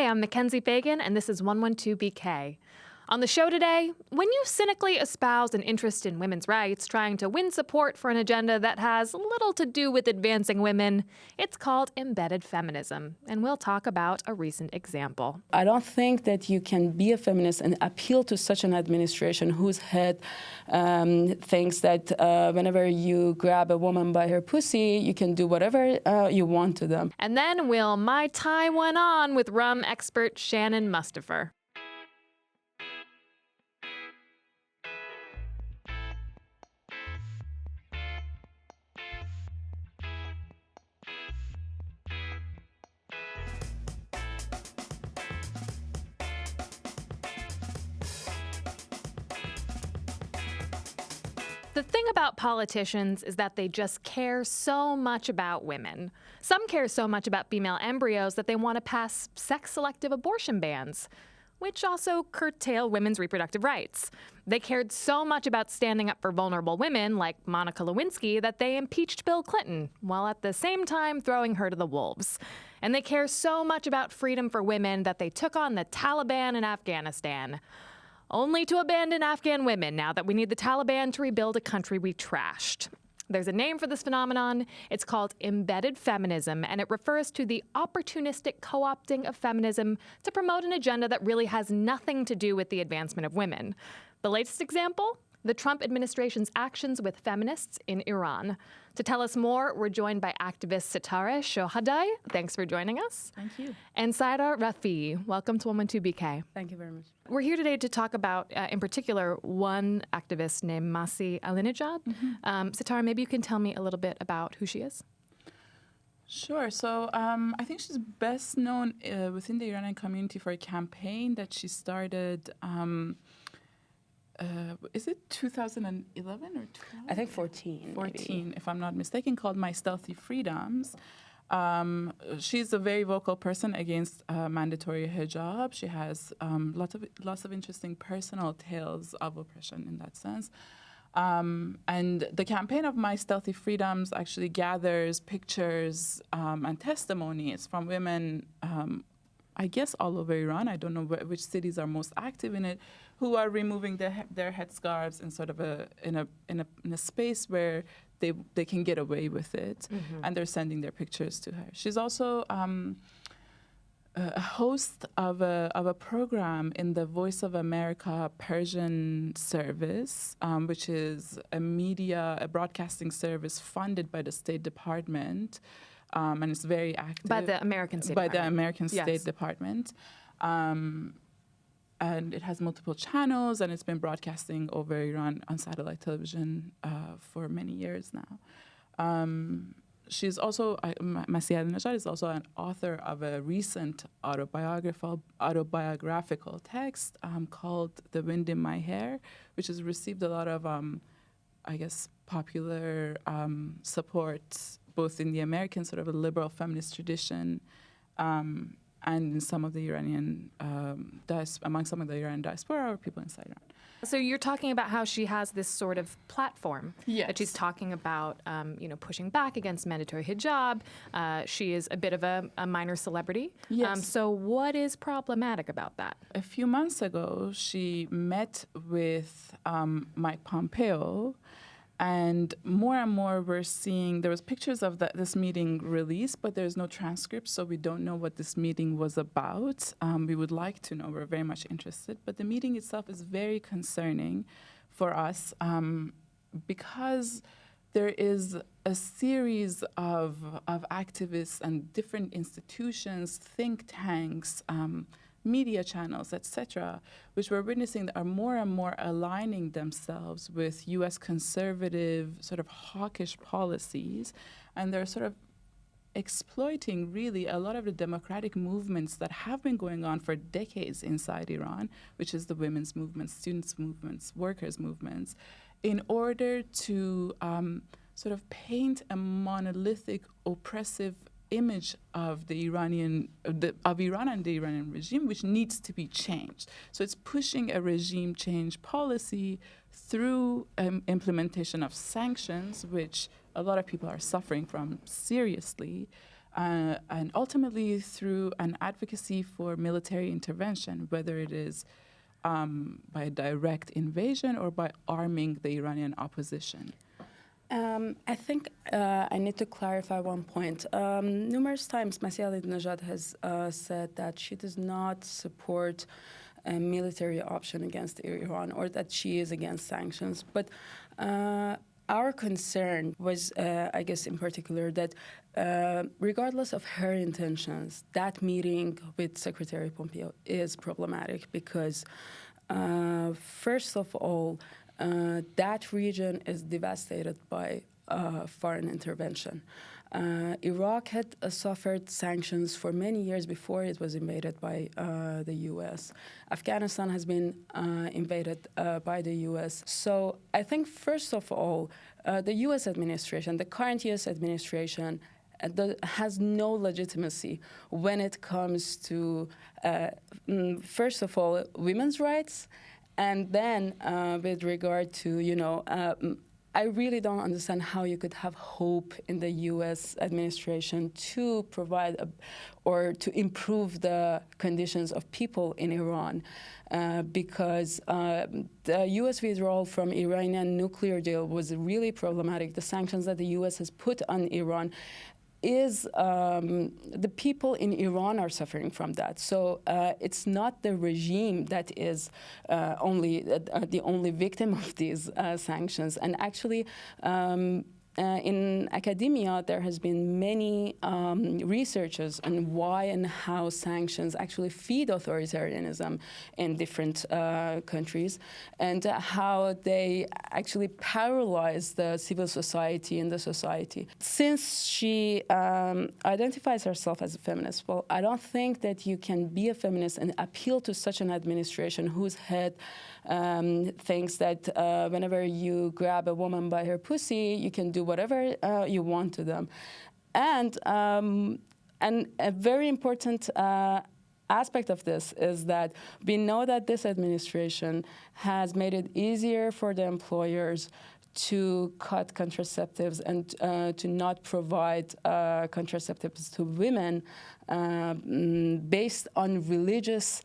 I'm MacKenzie Fegan, and this is 112BK. On the show today, when you cynically espouse an interest in women's rights, trying to win support for an agenda that has little to do with advancing women, it's called Embedded Feminism, and we'll talk about a recent example. I don't think that you can be a feminist and appeal to such an administration whose head thinks that whenever you grab a woman by her pussy, you can do whatever you want to them. And then we'll Mai Tai one on with rum expert Shannon Mustafer. The thing about politicians is that they just care so much about women. Some care so much about female embryos that they want to pass sex-selective abortion bans, which also curtail women's reproductive rights. They cared so much about standing up for vulnerable women, like Monica Lewinsky, that they impeached Bill Clinton, while at the same time throwing her to the wolves. And they care so much about freedom for women that they took on the Taliban in Afghanistan, only to abandon Afghan women now that we need the Taliban to rebuild a country we trashed. There's a name for this phenomenon. It's called Embedded Feminism, and it refers to the opportunistic co-opting of feminism to promote an agenda that really has nothing to do with the advancement of women. The latest example? The Trump administration's actions with feminists in Iran. To tell us more, we're joined by activist Sitareh Shohadai. Thanks for joining us. Thank you. And Saida Rafi. Welcome to 112BK. Thank you very much. We're here today to talk about, in particular, one activist named Masih Alinejad. Sitareh, maybe you can tell me a little bit about who she is. Sure. So I think she's best known within the Iranian community for a campaign that she started. Is it 2011 or 12? I think 14. 14, maybe. if I'm not mistaken, called My Stealthy Freedoms. She's a very vocal person against mandatory hijab. She has lots of interesting personal tales of oppression in that sense. And the campaign of My Stealthy Freedoms actually gathers pictures and testimonies from women, I guess all over Iran. I don't know which cities are most active in it, who are removing their headscarves in sort of in a space where they can get away with it, and they're sending their pictures to her. She's also a host of a program in the Voice of America Persian service, which is a broadcasting service funded by the State Department. And it's very active. By the American State Department. By the American State Department. And it has multiple channels, and it's been broadcasting over Iran on satellite television for many years now. She's also, Masih Alinejad is also an author of a recent autobiographical text called The Wind in My Hair, which has received a lot of, popular support both in the American sort of a liberal feminist tradition and in some of the Iranian, among some of the Iranian diaspora or people inside Iran. So you're talking about how she has this sort of platform that she's talking about, pushing back against mandatory hijab. She is a bit of a minor celebrity. Yes. So what is problematic about that? A few months ago, she met with Mike Pompeo. And more we're seeing, there was pictures of this meeting released, but there's no transcript, so we don't know what this meeting was about. We would like to know, we're very much interested. But the meeting itself is very concerning for us because there is a series of activists and different institutions, think tanks, media channels, etc., which we're witnessing that are more and more aligning themselves with U.S. conservative, sort of hawkish policies, and they're sort of exploiting really a lot of the democratic movements that have been going on for decades inside Iran, which is the women's movements, students' movements, workers' movements, in order to sort of paint a monolithic, oppressive image of the Iran and the Iranian regime, which needs to be changed. So it's pushing a regime change policy through implementation of sanctions, which a lot of people are suffering from seriously, and ultimately through an advocacy for military intervention, whether it is by direct invasion or by arming the Iranian opposition. I think I need to clarify one point. Numerous times, Masih Ahmadinejad has said that she does not support a military option against Iran, or that she is against sanctions. But our concern was, I guess in particular, that regardless of her intentions, that meeting with Secretary Pompeo is problematic because, first of all, that region is devastated by foreign intervention. Iraq had suffered sanctions for many years before it was invaded by the U.S. Afghanistan has been invaded by the U.S. So I think, first of all, the U.S. administration, the current U.S. administration, has no legitimacy when it comes to, first of all, women's rights, and then with regard to, I really don't understand how you could have hope in the U.S. administration to provide or to improve the conditions of people in Iran, because the U.S. withdrawal from Iranian nuclear deal was really problematic. The sanctions that the U.S. has put on Iran is the people in Iran are suffering from that. So it's not the regime that is the only victim of these sanctions. And actually, in academia, there has been many researches on why and how sanctions actually feed authoritarianism in different countries, and how they actually paralyze the civil society and the society. Since she identifies herself as a feminist, well, I don't think that you can be a feminist and appeal to such an administration whose head thinks that whenever you grab a woman by her pussy, you can do whatever you want to them. And a very important aspect of this is that we know that this administration has made it easier for the employers to cut contraceptives and to not provide contraceptives to women based on religious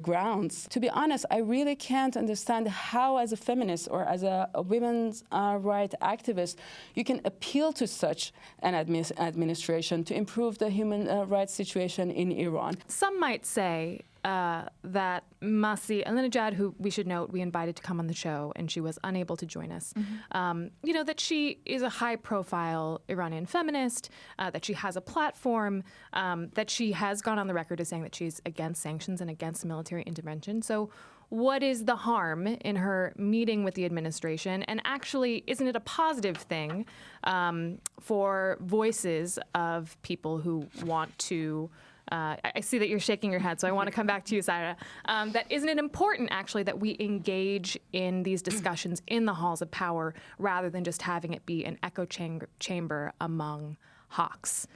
grounds. To be honest, I really can't understand how, as a feminist or as a women's rights activist, you can appeal to such an administration to improve the human rights situation in Iran. Some might say that Masih Ahmadinejad, who we should note we invited to come on the show and she was unable to join us, that she is a high-profile Iranian feminist, that she has a platform, that she has gone on the record as saying that she's against sanctions and against military intervention. So what is the harm in her meeting with the administration? And actually, isn't it a positive thing for voices of people who want to I see that you're shaking your head, so I want to come back to you, Sarah. That isn't it important, actually, that we engage in these discussions in the halls of power rather than just having it be an echo chamber among hawks?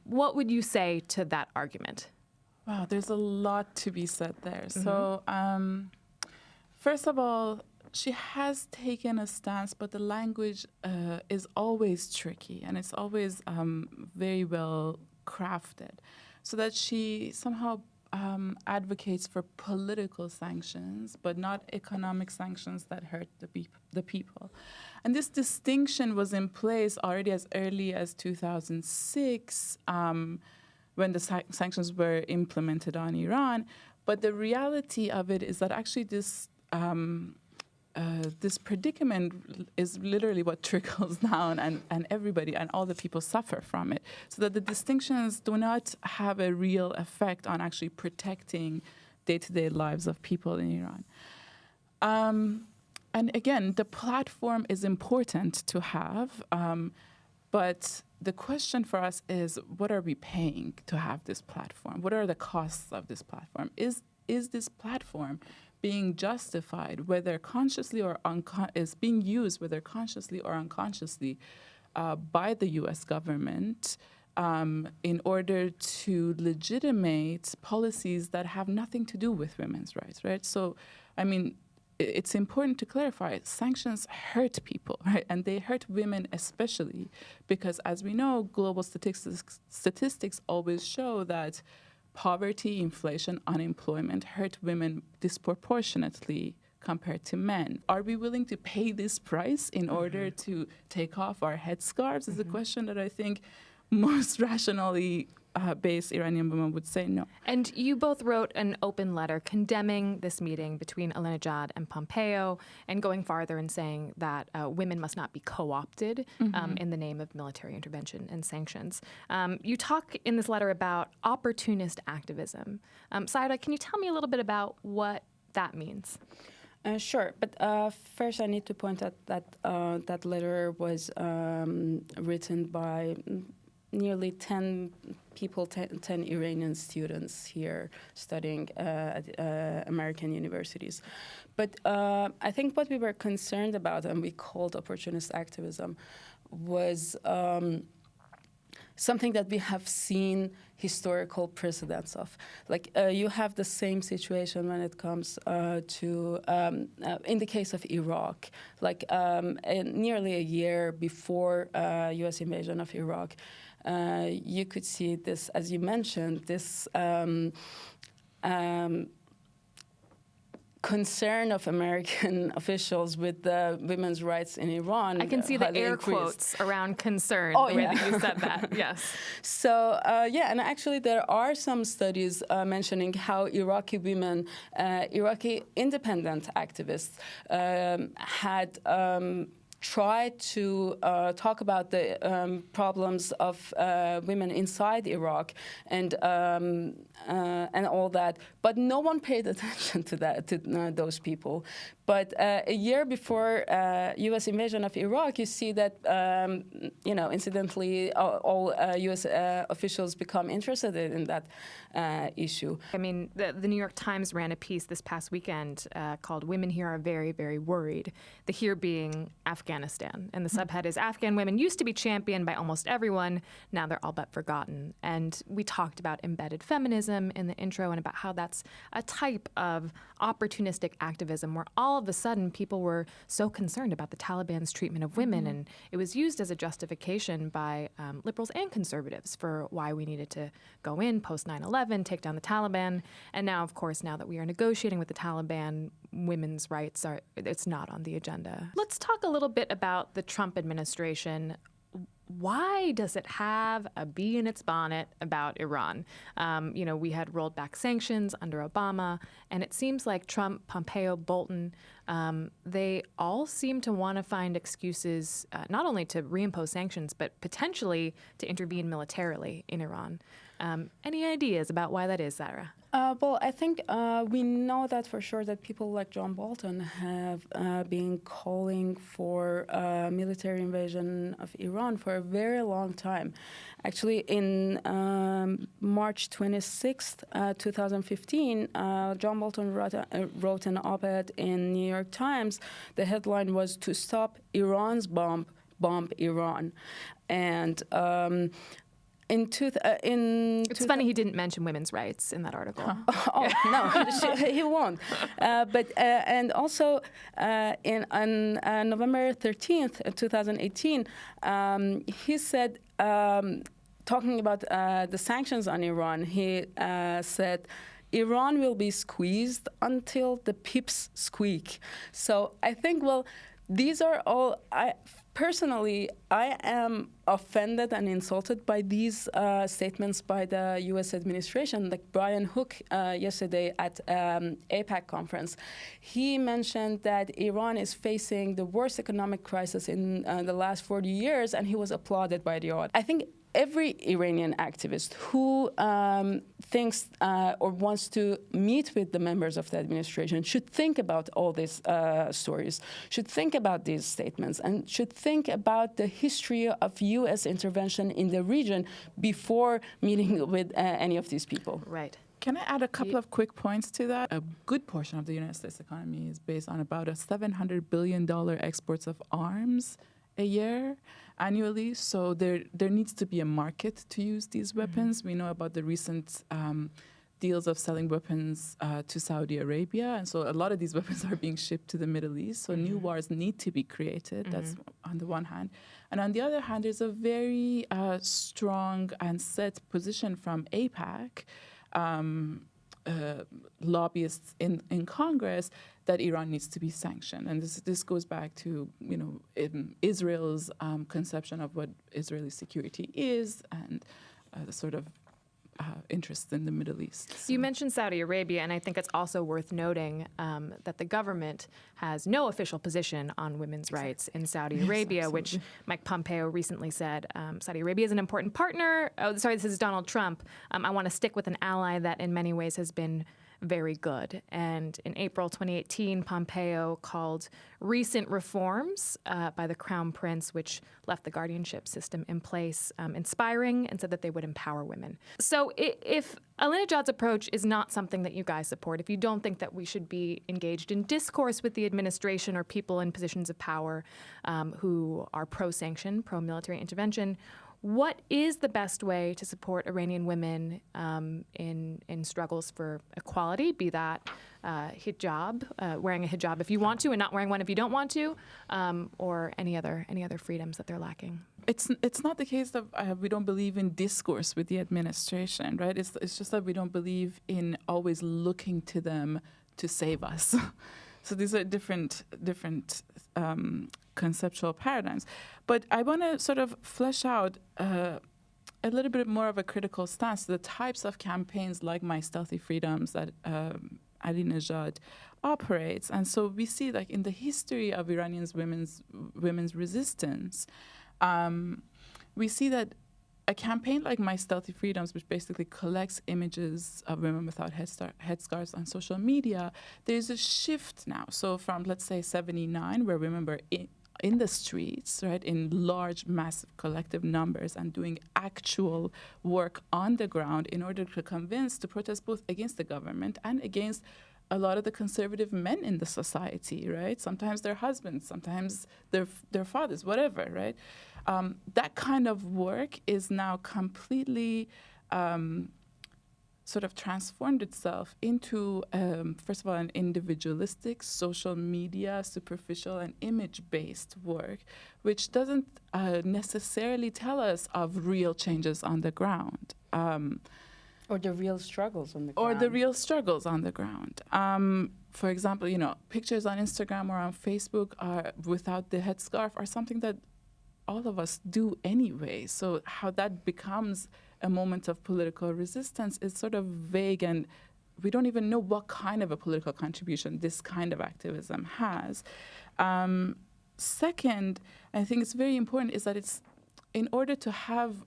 What would you say to that argument? Wow, there's a lot to be said there. Mm-hmm. So, first of all, she has taken a stance, but the language is always tricky, and it's always very well crafted, so that she somehow advocates for political sanctions, but not economic sanctions that hurt the people. And this distinction was in place already as early as 2006, when the sanctions were implemented on Iran. But the reality of it is that actually this predicament is literally what trickles down, and everybody and all the people suffer from it. So that the distinctions do not have a real effect on actually protecting day-to-day lives of people in Iran. And again, the platform is important to have, but the question for us is, what are we paying to have this platform? What are the costs of this platform? Is this platform being justified, whether consciously or is being used, whether consciously or unconsciously, by the U.S. government in order to legitimate policies that have nothing to do with women's rights, right? So, I mean, it's important to clarify, sanctions hurt people, right? And they hurt women especially because, as we know, global statistics always show that poverty, inflation, unemployment hurt women disproportionately compared to men. Are we willing to pay this price in order to take off our headscarves is a question that I think most rationally based Iranian women would say no. And you both wrote an open letter condemning this meeting between Ahmadinejad and Pompeo and going farther and saying that women must not be co-opted in the name of military intervention and sanctions. You talk in this letter about opportunist activism. Saida, can you tell me a little bit about what that means? Sure, but first I need to point out that that letter was written by nearly 10 people, 10 Iranian students here studying at American universities. But I think what we were concerned about and we called opportunist activism was something that we have seen historical precedents of. Like you have the same situation when it comes to, in the case of Iraq, like nearly a year before U.S. invasion of Iraq, you could see this, as you mentioned, this concern of American officials with the women's rights in Iran. I can see the air quotes around concern, the way that you said that, yes. So, yeah, and actually there are some studies mentioning how Iraqi women, Iraqi independent activists had tried to talk about the problems of women inside Iraq and all that, but no one paid attention to that, to those people. But a year before U.S. invasion of Iraq, you see that, incidentally, all U.S. officials become interested in that issue. I mean, the New York Times ran a piece this past weekend called "Women Here Are Very, Very Worried," the here being Afghanistan. And the subhead is, Afghan women used to be championed by almost everyone, now they're all but forgotten. And we talked about embedded feminism in the intro and about how that's a type of opportunistic activism where all of a sudden people were so concerned about the Taliban's treatment of women, and it was used as a justification by liberals and conservatives for why we needed to go in post 9/11, take down the Taliban. And now, of course, now that we are negotiating with the Taliban, women's rights it's not on the agenda. Let's talk a little bit about the Trump administration. Why does it have a bee in its bonnet about Iran? We had rolled back sanctions under Obama, and it seems like Trump, Pompeo, Bolton, they all seem to want to find excuses not only to reimpose sanctions, but potentially to intervene militarily in Iran. Any ideas about why that is, Sarah? Well, I think we know that for sure that people like John Bolton have been calling for military invasion of Iran for a very long time. Actually, in March 26th, 2015, John Bolton wrote an op-ed in New York Times. The headline was, "To stop Iran's bomb Iran." And it's funny he didn't mention women's rights in that article. No, he won't. And also on November 13th, 2018, he said, talking about the sanctions on Iran, he said, "Iran will be squeezed until the pips squeak." So I think, these are all. Personally, I am offended and insulted by these statements by the U.S. administration. Like Brian Hook yesterday at APAC conference, he mentioned that Iran is facing the worst economic crisis in the last 40 years, and he was applauded by the audience. I think every Iranian activist who thinks or wants to meet with the members of the administration should think about all these stories, should think about these statements, and should think about the history of U.S. intervention in the region before meeting with any of these people. Right. Can I add a couple of quick points to that? A good portion of the United States economy is based on about a $700 billion exports of arms a year annually, so there needs to be a market to use these weapons. We know about the recent deals of selling weapons to Saudi Arabia. And so a lot of these weapons are being shipped to the Middle East. So new wars need to be created. That's on the one hand. And on the other hand, there's a very strong and set position from AIPAC, lobbyists in Congress, that Iran needs to be sanctioned. And this goes back to, Israel's conception of what Israeli security is and the sort of interest in the Middle East. So. You mentioned Saudi Arabia, and I think it's also worth noting that the government has no official position on women's rights in Saudi Arabia, absolutely. which Mike Pompeo recently said Saudi Arabia is an important partner. Oh, sorry, this is Donald Trump. I want to stick with an ally that in many ways has been very good. And in April 2018, Pompeo called recent reforms by the Crown Prince, which left the guardianship system in place, inspiring, and said that they would empower women. So if Ahmadinejad's approach is not something that you guys support, if you don't think that we should be engaged in discourse with the administration or people in positions of power who are pro-sanction, pro-military intervention, what is the best way to support Iranian women in struggles for equality, be that hijab, wearing a hijab if you want to and not wearing one if you don't want to, or any other freedoms that they're lacking? It's not the case that we don't believe in discourse with the administration, right? It's just that we don't believe in always looking to them to save us. So these are different conceptual paradigms. But I want to sort of flesh out a little bit more of a critical stance, the types of campaigns like My Stealthy Freedoms that Ahmadinejad operates. And so we see, like, in the history of Iranian women's resistance, we see that a campaign like My Stealthy Freedoms, which basically collects images of women without headscarves on social media, there's a shift now. So from, let's say, 79, where women were in the streets, right, in large, massive collective numbers and doing actual work on the ground in order to protest both against the government and against a lot of the conservative men in the society, right? Sometimes their husbands, sometimes their fathers, whatever, right? That kind of work is now completely sort of transformed itself into, first of all, an individualistic, social media, superficial, and image-based work, which doesn't necessarily tell us of real changes on the ground. Or the real struggles on the ground. For example, pictures on Instagram or on Facebook are without the headscarf are something that all of us do anyway. So how that becomes a moment of political resistance is sort of vague, and we don't even know what kind of a political contribution this kind of activism has. Second, I think it's very important, is that it's in order to have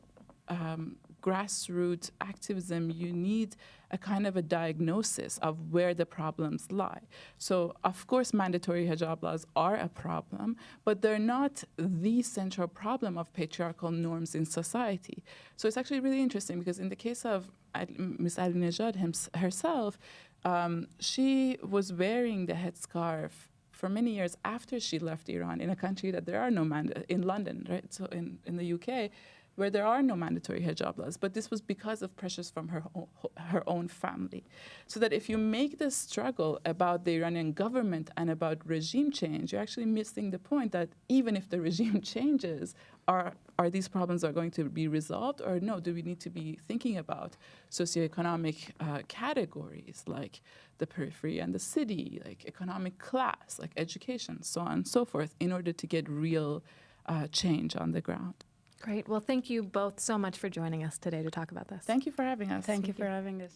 grassroots activism, you need a kind of a diagnosis of where the problems lie. So, of course, mandatory hijab laws are a problem, but they're not the central problem of patriarchal norms in society. So it's actually really interesting because in the case of Ms. Ahmadinejad herself, she was wearing the headscarf for many years after she left Iran in a country that there are no in London, right? So in the UK, where there are no mandatory hijab laws, but this was because of pressures from her own family. So that if you make this struggle about the Iranian government and about regime change, you're actually missing the point that even if the regime changes, are these problems going to be resolved, or no, do we need to be thinking about socioeconomic categories like the periphery and the city, like economic class, like education, so on and so forth, in order to get real change on the ground. Great. Well, thank you both so much for joining us today to talk about this. Thank you for having us. Thank you for having us.